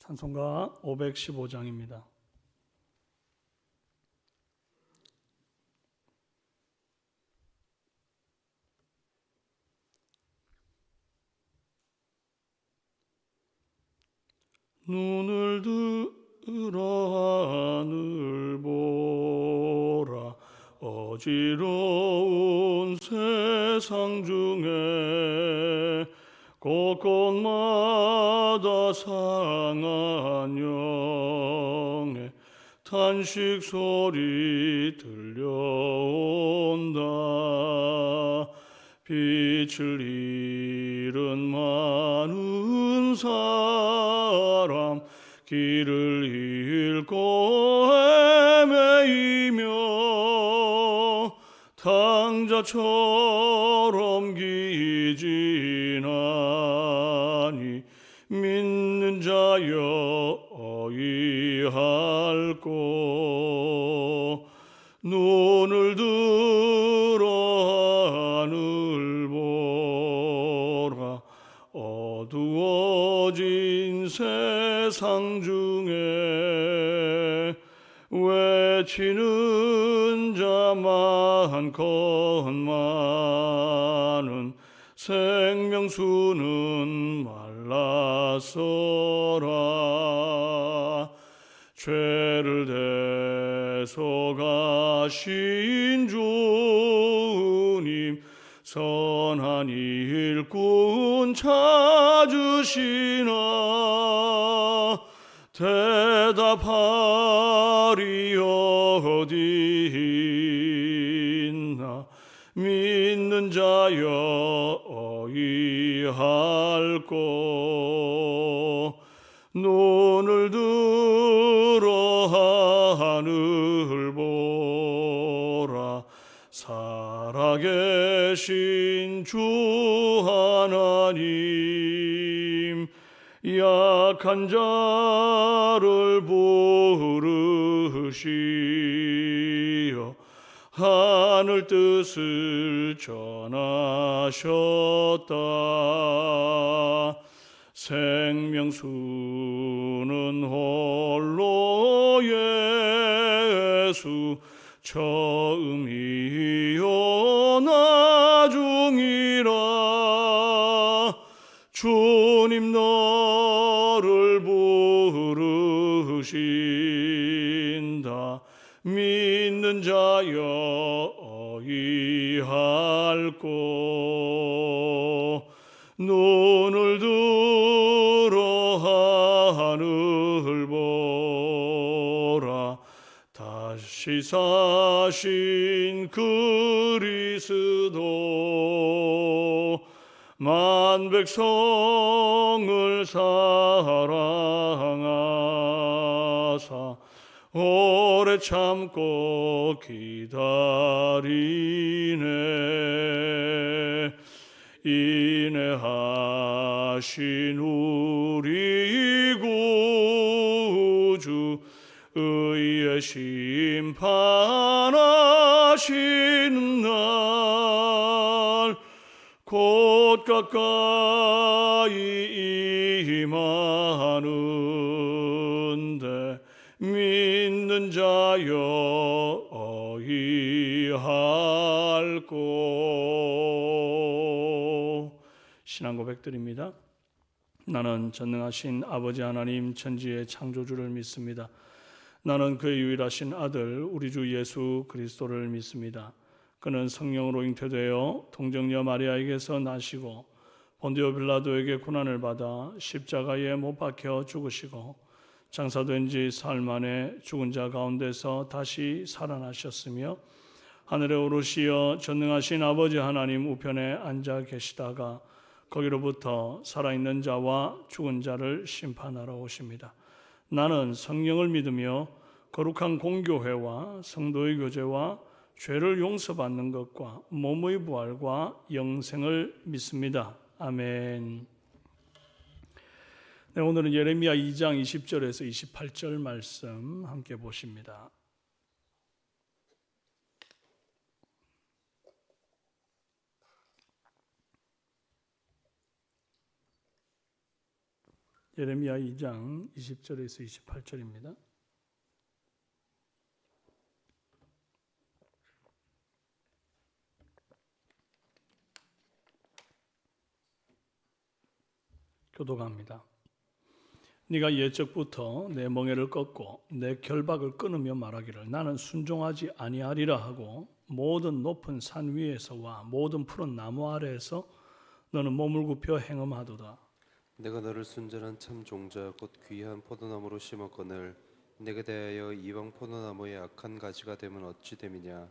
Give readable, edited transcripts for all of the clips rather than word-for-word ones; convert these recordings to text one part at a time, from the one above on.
찬송가 515장입니다. 눈을 들어 하늘 보라. 어지러운 세상 중에 곳곳마다 상한 영의 탄식 소리 들려온다. 빛을 잃은 많은 사람, 길을 잃고 헤매이며 탕자처럼 기진하니 믿는 자여 어이할꼬. 눈을 들어 하늘 보라. 어두워진 세상 중에 외치는 자 많건 많은 생명수는 말랐어라. 죄를 대속하신 주님, 선한 일꾼 찾으시나. 대답하리 어디 있나. 믿는 자여 어이할꼬. 눈을 들어 하늘 보라. 살아계신 주 하나님, 약한 자를 부르시어 하늘 뜻을 전하셨다. 생명수는 홀로 예수, 처음이요 나중이라. 주님 너를 부르신다. 믿는 자여 어이할꼬. 눈을 들어 하늘 보라. 다시 사신 그리스도, 만 백성을 사랑하사 오래 참고 기다리네. 인내하신 우리 구주, 의의 심판하시는 날 곧 가까이 임하는데 믿는 자여 어이할꼬. 신앙 고백드립니다. 나는 전능하신 아버지 하나님, 천지의 창조주를 믿습니다. 나는 그의 유일하신 아들 우리 주 예수 그리스도를 믿습니다. 그는 성령으로 잉태되어 동정녀 마리아에게서 나시고 본디오 빌라도에게 고난을 받아 십자가에 못 박혀 죽으시고 장사된 지 사흘 만에 죽은 자 가운데서 다시 살아나셨으며 하늘에 오르시어 전능하신 아버지 하나님 우편에 앉아 계시다가 거기로부터 살아있는 자와 죽은 자를 심판하러 오십니다. 나는 성령을 믿으며 거룩한 공교회와 성도의 교제와 죄를 용서받는 것과 몸의 부활과 영생을 믿습니다. 아멘. 네, 오늘은 예레미야 2장 20절에서 28절 말씀 함께 보십니다. 예레미야 2장 20절에서 28절입니다. 교독합니다. 네가 옛적부터 내 멍에를 꺾고 내 결박을 끊으며 말하기를 나는 순종하지 아니하리라 하고 모든 높은 산 위에서와 모든 푸른 나무 아래에서 너는 몸을 굽혀 행음하도다. 내가 너를 순전한 참 종자 곧 귀한 포도나무로 심었거늘 내게 대하여 이방 포도나무의 악한 가지가 되면 어찌 됨이냐.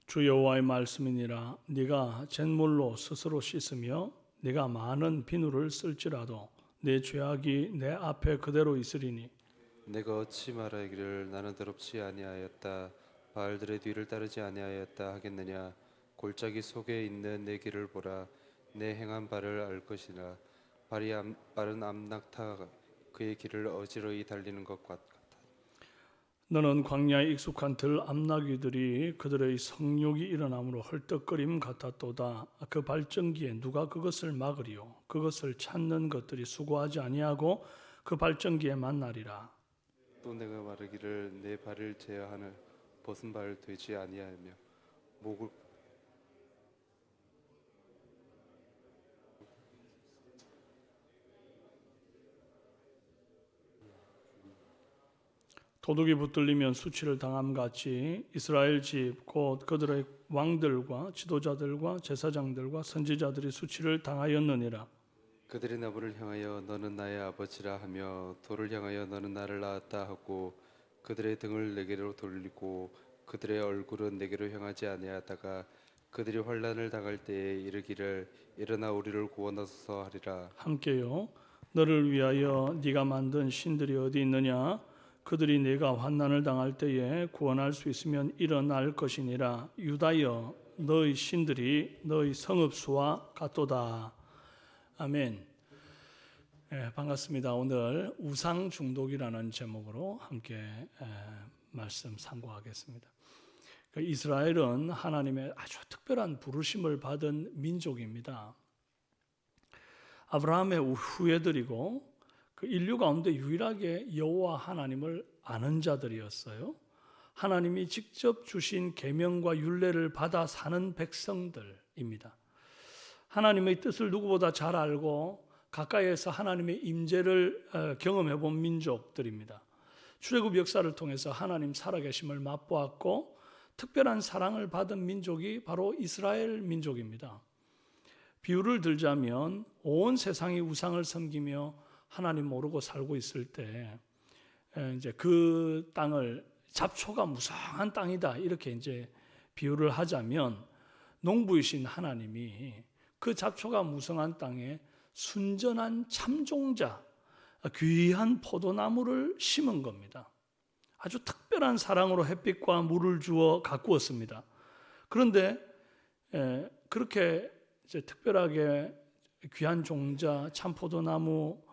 주 여호와의 말씀이니라. 네가 잿물로 스스로 씻으며 네가 많은 비누를 쓸지라도 내 죄악이 내 앞에 그대로 있으리니 내가 어찌 말하기를 나는 더럽지 아니하였다 바알들의 뒤를 따르지 아니하였다 하겠느냐. 골짜기 속에 있는 내 길을 보라. 내 행한 바를 알 것이라. 발은 암낙타 그의 길을 어지러이 달리는 것 같다. 너는 광야에 익숙한 들 암나귀들이 그들의 성욕이 일어남으로 헐떡거림 같았도다. 그 발전기에 누가 그것을 막으리요. 그것을 찾는 것들이 수고하지 아니하고 그 발전기에 만나리라. 또 내가 말하기를 내 발을 제어하는 벗은 발 되지 아니하며 목을 도둑이 붙들리면 수치를 당함같이 이스라엘 집 곧 그들의 왕들과 지도자들과 제사장들과 선지자들이 수치를 당하였느니라. 그들이 나무를 향하여 너는 나의 아버지라 하며 돌을 향하여 너는 나를 낳았다 하고 그들의 등을 내게로 돌리고 그들의 얼굴은 내게로 향하지 아니하다가 그들이 환난을 당할 때에 이르기를 일어나 우리를 구원하소서 하리라. 함께요. 너를 위하여 네가 만든 신들이 어디 있느냐? 그들이 네가 환난을 당할 때에 구원할 수 있으면 일어날 것이니라. 유다여 너희 신들이 너희 성읍수와 같도다. 아멘. 반갑습니다. 오늘 우상 중독이라는 제목으로 함께 말씀 sam고하겠습니다. 이스라엘은 하나님의 아주 특별한 부르심을 받은 민족입니다. 아브라함의 후예들이고 그 인류 가운데 유일하게 여호와 하나님을 아는 자들이었어요. 하나님이 직접 주신 계명과 율례를 받아 사는 백성들입니다. 하나님의 뜻을 누구보다 잘 알고 가까이에서 하나님의 임재를 경험해 본 민족들입니다. 출애굽 역사를 통해서 하나님 살아계심을 맛보았고 특별한 사랑을 받은 민족이 바로 이스라엘 민족입니다. 비유를 들자면 온 세상이 우상을 섬기며 하나님 모르고 살고 있을 때 이제 그 땅을 잡초가 무성한 땅이다 이렇게 이제 비유를 하자면 농부이신 하나님이 그 잡초가 무성한 땅에 순전한 참종자 귀한 포도나무를 심은 겁니다. 아주 특별한 사랑으로 햇빛과 물을 주어 가꾸었습니다. 그런데 그렇게 이제 특별하게 귀한 종자 참포도나무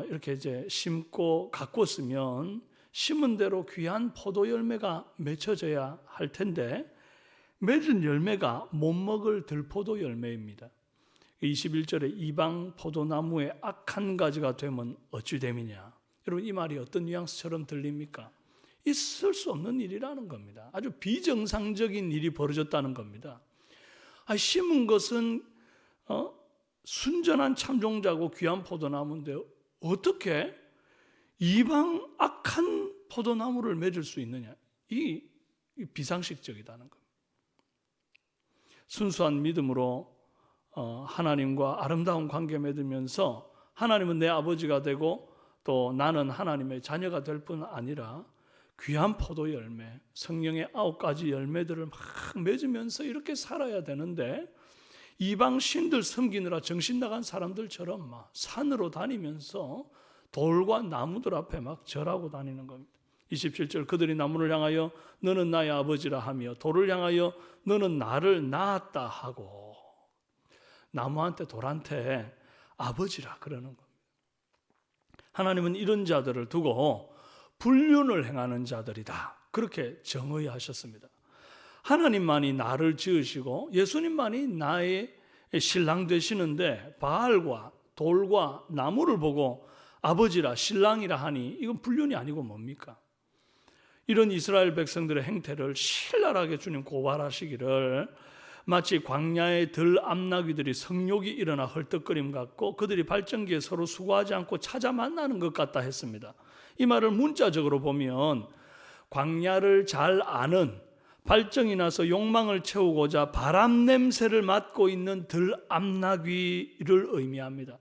이렇게 이제 심고 가꾸었으면 심은 대로 귀한 포도 열매가 맺혀져야 할 텐데 맺은 열매가 못 먹을 들포도 열매입니다. 21절에 이방 포도나무의 악한 가지가 되면 어찌 됨이냐. 여러분 이 말이 어떤 뉘앙스처럼 들립니까? 있을 수 없는 일이라는 겁니다. 아주 비정상적인 일이 벌어졌다는 겁니다. 심은 것은 순전한 참종자고 귀한 포도나무인데 어떻게 이방 악한 포도나무를 맺을 수 있느냐? 이 비상식적이다는 겁니다. 순수한 믿음으로 하나님과 아름다운 관계 맺으면서 하나님은 내 아버지가 되고 또 나는 하나님의 자녀가 될 뿐 아니라 귀한 포도 열매, 성령의 9가지 열매들을 막 맺으면서 이렇게 살아야 되는데 이방 신들 섬기느라 정신 나간 사람들처럼 막 산으로 다니면서 돌과 나무들 앞에 막 절하고 다니는 겁니다. 27절 그들이 나무를 향하여 너는 나의 아버지라 하며 돌을 향하여 너는 나를 낳았다 하고 나무한테 돌한테 아버지라 그러는 겁니다. 하나님은 이런 자들을 두고 불륜을 행하는 자들이다 그렇게 정의하셨습니다. 하나님만이 나를 지으시고 예수님만이 나의 신랑 되시는데 바알과 돌과 나무를 보고 아버지라 신랑이라 하니 이건 불륜이 아니고 뭡니까? 이런 이스라엘 백성들의 행태를 신랄하게 주님 고발하시기를 마치 광야의 들암나귀들이 성욕이 일어나 헐떡거림 같고 그들이 발전기에 서로 수고하지 않고 찾아 만나는 것 같다 했습니다. 이 말을 문자적으로 보면 광야를 잘 아는 발정이 나서 욕망을 채우고자 바람 냄새를 맡고 있는 들암나귀를 의미합니다.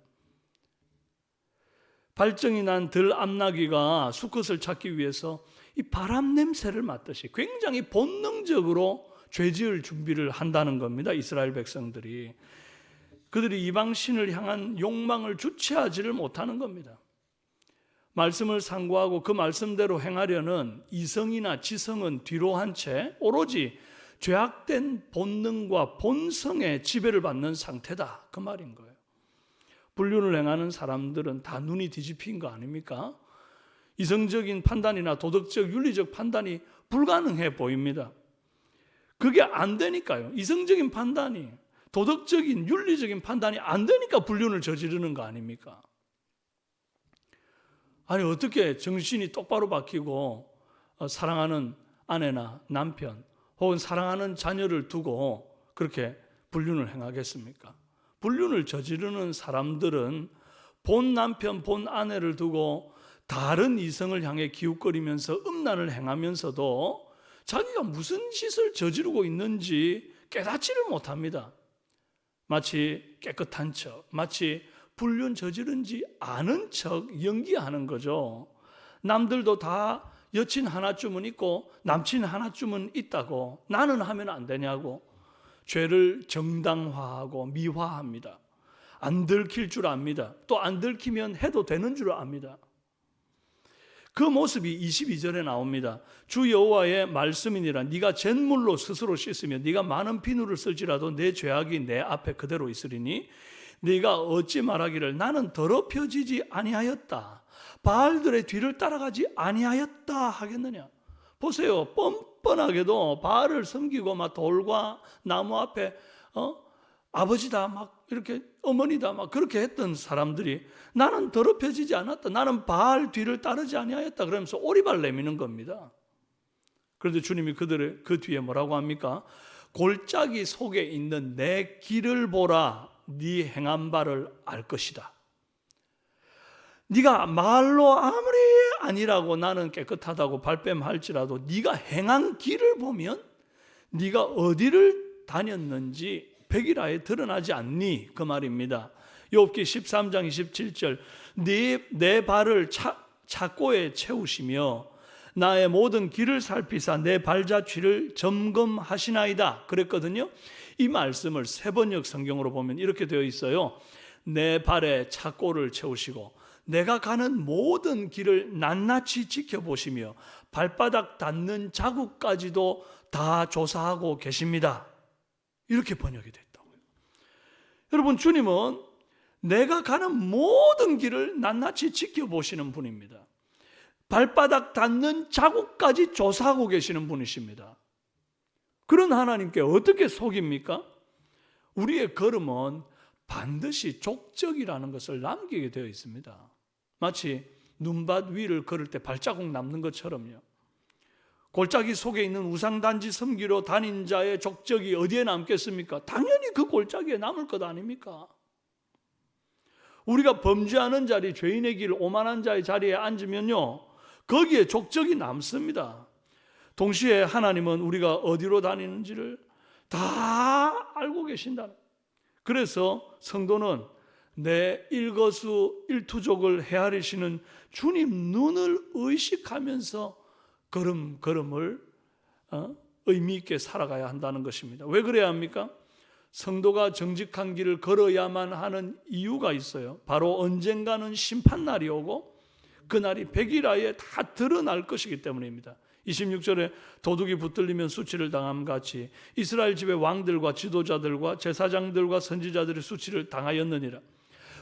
발정이 난 들암나귀가 수컷을 찾기 위해서 이 바람 냄새를 맡듯이 굉장히 본능적으로 죄지을 준비를 한다는 겁니다. 이스라엘 백성들이. 그들이 이방신을 향한 욕망을 주체하지를 못하는 겁니다. 말씀을 상고하고 그 말씀대로 행하려는 이성이나 지성은 뒤로 한 채 오로지 죄악된 본능과 본성의 지배를 받는 상태다, 그 말인 거예요. 불륜을 행하는 사람들은 다 눈이 뒤집힌 거 아닙니까? 이성적인 판단이나 도덕적, 윤리적 판단이 불가능해 보입니다. 그게 안 되니까요. 이성적인 판단이, 도덕적인, 윤리적인 판단이 안 되니까 불륜을 저지르는 거 아닙니까? 아니 어떻게 정신이 똑바로 박히고 사랑하는 아내나 남편 혹은 사랑하는 자녀를 두고 그렇게 불륜을 행하겠습니까? 불륜을 저지르는 사람들은 본 남편, 본 아내를 두고 다른 이성을 향해 기웃거리면서 음란을 행하면서도 자기가 무슨 짓을 저지르고 있는지 깨닫지를 못합니다. 마치 깨끗한 척, 마치 불륜 저지른지 아는 척 연기하는 거죠. 남들도 다 여친 하나쯤은 있고 남친 하나쯤은 있다고 나는 하면 안 되냐고 죄를 정당화하고 미화합니다. 안 들킬 줄 압니다. 또 안 들키면 해도 되는 줄 압니다. 그 모습이 22절에 나옵니다. 주 여호와의 말씀이니라 네가 잿물로 스스로 씻으며 네가 많은 비누를 쓸지라도 내 죄악이 내 앞에 그대로 있으리니 네가 어찌 말하기를 나는 더럽혀지지 아니하였다, 바알들의 뒤를 따라가지 아니하였다 하겠느냐. 보세요. 뻔뻔하게도 바알을 섬기고 막 돌과 나무 앞에 아버지다 막 이렇게 어머니다 막 그렇게 했던 사람들이 나는 더럽혀지지 않았다, 나는 바알 뒤를 따르지 아니하였다 그러면서 오리발 내미는 겁니다. 그런데 주님이 그들의 그 뒤에 뭐라고 합니까? 골짜기 속에 있는 내 길을 보라, 네 행한 바를 알 것이다. 네가 말로 아무리 아니라고 나는 깨끗하다고 발뺌할지라도 네가 행한 길을 보면 네가 어디를 다녔는지 백일하에 드러나지 않니? 그 말입니다. 욥기 13장 27절 내 발을 착고에 채우시며 나의 모든 길을 살피사 내 발자취를 점검하시나이다 그랬거든요. 이 말씀을 세번역 성경으로 보면 이렇게 되어 있어요. 내 발에 착고를 채우시고 내가 가는 모든 길을 낱낱이 지켜보시며 발바닥 닿는 자국까지도 다 조사하고 계십니다. 이렇게 번역이 됐다고요. 여러분, 주님은 내가 가는 모든 길을 낱낱이 지켜보시는 분입니다. 발바닥 닿는 자국까지 조사하고 계시는 분이십니다. 그런 하나님께 어떻게 속입니까? 우리의 걸음은 반드시 족적이라는 것을 남기게 되어 있습니다. 마치 눈밭 위를 걸을 때 발자국 남는 것처럼요. 골짜기 속에 있는 우상단지 섬기러 다닌 자의 족적이 어디에 남겠습니까? 당연히 그 골짜기에 남을 것 아닙니까? 우리가 범죄하는 자리, 죄인의 길, 오만한 자의 자리에 앉으면요, 거기에 족적이 남습니다. 동시에 하나님은 우리가 어디로 다니는지를 다 알고 계신다. 그래서 성도는 내 일거수일투족을 헤아리시는 주님 눈을 의식하면서 걸음을 의미 있게 살아가야 한다는 것입니다. 왜 그래야 합니까? 성도가 정직한 길을 걸어야만 하는 이유가 있어요. 바로 언젠가는 심판날이 오고 그날이 백일하에 다 드러날 것이기 때문입니다. 26절에 도둑이 붙들리면 수치를 당함 같이 이스라엘 집의 왕들과 지도자들과 제사장들과 선지자들의 수치를 당하였느니라.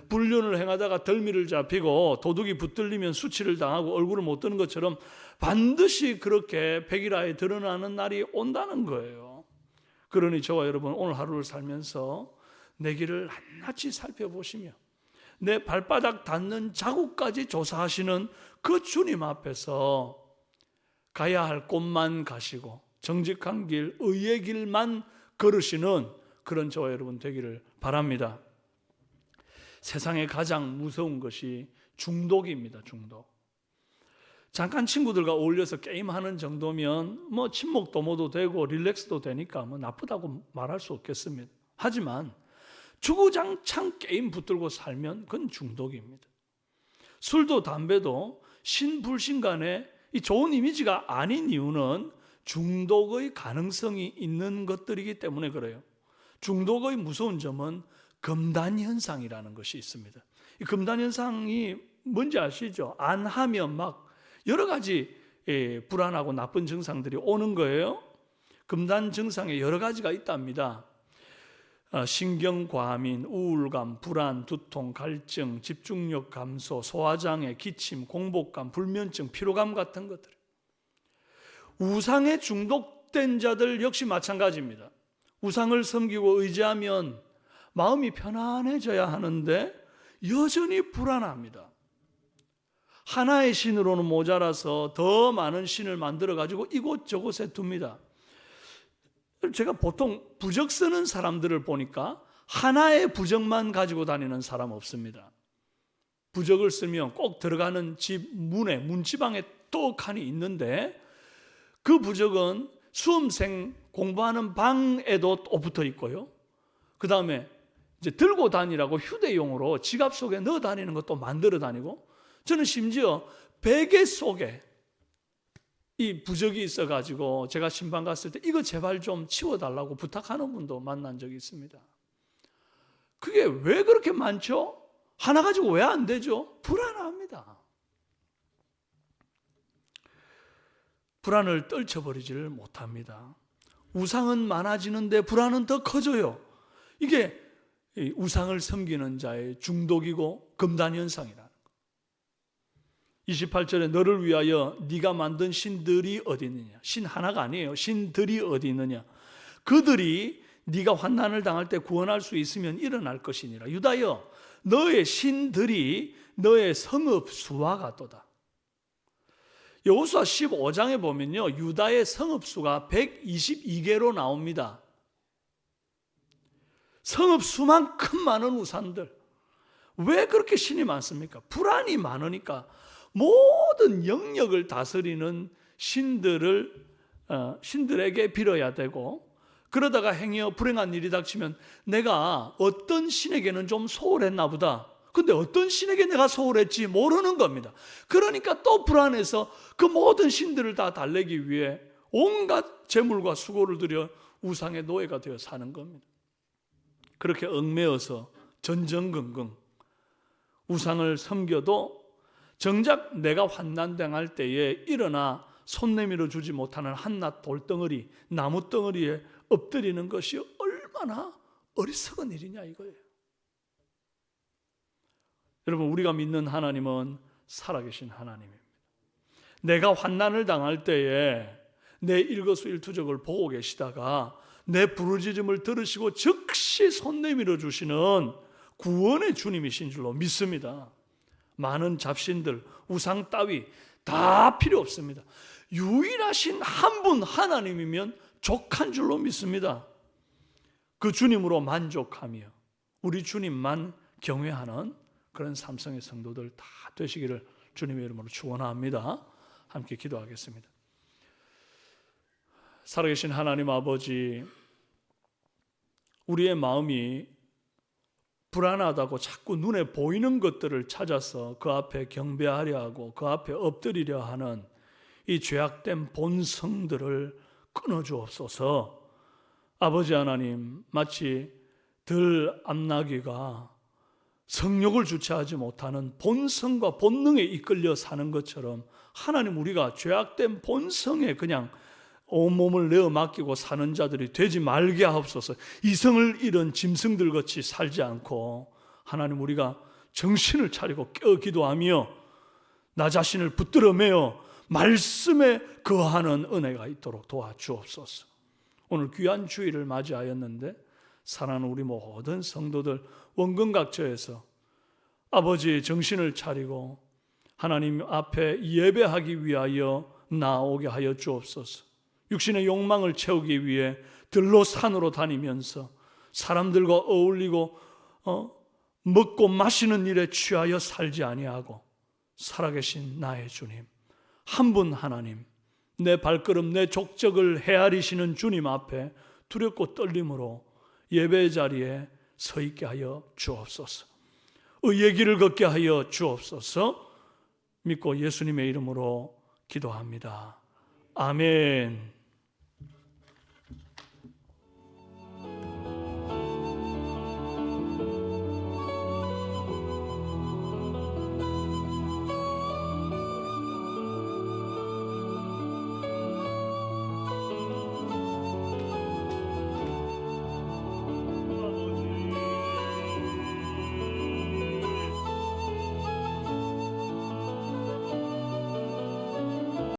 불륜을 행하다가 덜미를 잡히고 도둑이 붙들리면 수치를 당하고 얼굴을 못 드는 것처럼 반드시 그렇게 백일하에 드러나는 날이 온다는 거예요. 그러니 저와 여러분 오늘 하루를 살면서 내 길을 낱낱이 살펴보시며 내 발바닥 닿는 자국까지 조사하시는 그 주님 앞에서 가야 할 곳만 가시고 정직한 길, 의의 길만 걸으시는 그런 저와 여러분 되기를 바랍니다. 세상에 가장 무서운 것이 중독입니다. 중독. 잠깐 친구들과 어울려서 게임하는 정도면 뭐 친목 도모도 되고 릴렉스도 되니까 뭐 나쁘다고 말할 수 없겠습니다. 하지만 주구장창 게임 붙들고 살면 그건 중독입니다. 술도 담배도 신불신간에 이 좋은 이미지가 아닌 이유는 중독의 가능성이 있는 것들이기 때문에 그래요. 중독의 무서운 점은 금단현상이라는 것이 있습니다. 이 금단현상이 뭔지 아시죠? 안 하면 막 여러 가지 불안하고 나쁜 증상들이 오는 거예요. 금단 증상에 여러 가지가 있답니다. 신경과민, 우울감, 불안, 두통, 갈증, 집중력 감소, 소화장애, 기침, 공복감, 불면증, 피로감 같은 것들. 우상에 중독된 자들 역시 마찬가지입니다. 우상을 섬기고 의지하면 마음이 편안해져야 하는데 여전히 불안합니다. 하나의 신으로는 모자라서 더 많은 신을 만들어가지고 이곳저곳에 둡니다. 제가 보통 부적 쓰는 사람들을 보니까 하나의 부적만 가지고 다니는 사람 없습니다. 부적을 쓰면 꼭 들어가는 집 문에, 문지방에 떡하니 있는데 그 부적은 수험생 공부하는 방에도 또 붙어 있고요. 그 다음에 이제 들고 다니라고 휴대용으로 지갑 속에 넣어 다니는 것도 만들어 다니고, 저는 심지어 베개 속에 이 부적이 있어가지고 제가 신방 갔을 때 이거 제발 좀 치워달라고 부탁하는 분도 만난 적이 있습니다. 그게 왜 그렇게 많죠? 하나 가지고 왜 안 되죠? 불안합니다. 불안을 떨쳐버리지를 못합니다. 우상은 많아지는데 불안은 더 커져요. 이게 우상을 섬기는 자의 중독이고 금단현상이라. 28절에 너를 위하여 네가 만든 신들이 어디 있느냐. 신 하나가 아니에요. 신들이 어디 있느냐. 그들이 네가 환난을 당할 때 구원할 수 있으면 일어날 것이니라. 유다여 너의 신들이 너의 성읍 수와 같도다. 여호수아 15장에 보면요, 유다의 성읍 수가 122개로 나옵니다. 성읍 수만큼 많은 우상들. 왜 그렇게 신이 많습니까? 불안이 많으니까 모든 영역을 다스리는 신들에게 빌어야 되고, 그러다가 행여 불행한 일이 닥치면 내가 어떤 신에게는 좀 소홀했나 보다. 근데 어떤 신에게 내가 소홀했지 모르는 겁니다. 그러니까 또 불안해서 그 모든 신들을 다 달래기 위해 온갖 재물과 수고를 들여 우상의 노예가 되어 사는 겁니다. 그렇게 얽매여서 전전긍긍 우상을 섬겨도 정작 내가 환난당할 때에 일어나 손 내밀어 주지 못하는 한낱 돌덩어리, 나무덩어리에 엎드리는 것이 얼마나 어리석은 일이냐 이거예요. 여러분, 우리가 믿는 하나님은 살아계신 하나님입니다. 내가 환난을 당할 때에 내 일거수일투족을 보고 계시다가 내 부르짖음을 들으시고 즉시 손 내밀어 주시는 구원의 주님이신 줄로 믿습니다. 많은 잡신들, 우상 따위 다 필요 없습니다. 유일하신 한 분 하나님이면 족한 줄로 믿습니다. 그 주님으로 만족하며 우리 주님만 경외하는 그런 삼성의 성도들 다 되시기를 주님의 이름으로 축원합니다. 함께 기도하겠습니다. 살아계신 하나님 아버지, 우리의 마음이 불안하다고 자꾸 눈에 보이는 것들을 찾아서 그 앞에 경배하려 하고 그 앞에 엎드리려 하는 이 죄악된 본성들을 끊어주옵소서. 아버지 하나님, 마치 들 암나귀가 성욕을 주체하지 못하는 본성과 본능에 이끌려 사는 것처럼 하나님, 우리가 죄악된 본성에 그냥 온몸을 내어 맡기고 사는 자들이 되지 말게 하옵소서. 이성을 잃은 짐승들 같이 살지 않고 하나님, 우리가 정신을 차리고 깨어 기도하며 나 자신을 붙들어 매어 말씀에 거하는 은혜가 있도록 도와주옵소서. 오늘 귀한 주일을 맞이하였는데 사랑하는 우리 모든 성도들 원근각처에서 아버지 정신을 차리고 하나님 앞에 예배하기 위하여 나오게 하여 주옵소서. 육신의 욕망을 채우기 위해 들로 산으로 다니면서 사람들과 어울리고 먹고 마시는 일에 취하여 살지 아니하고 살아계신 나의 주님, 한 분 하나님, 내 발걸음 내 족적을 헤아리시는 주님 앞에 두렵고 떨림으로 예배 자리에 서 있게 하여 주옵소서. 의의 길을 걷게 하여 주옵소서. 믿고 예수님의 이름으로 기도합니다. 아멘.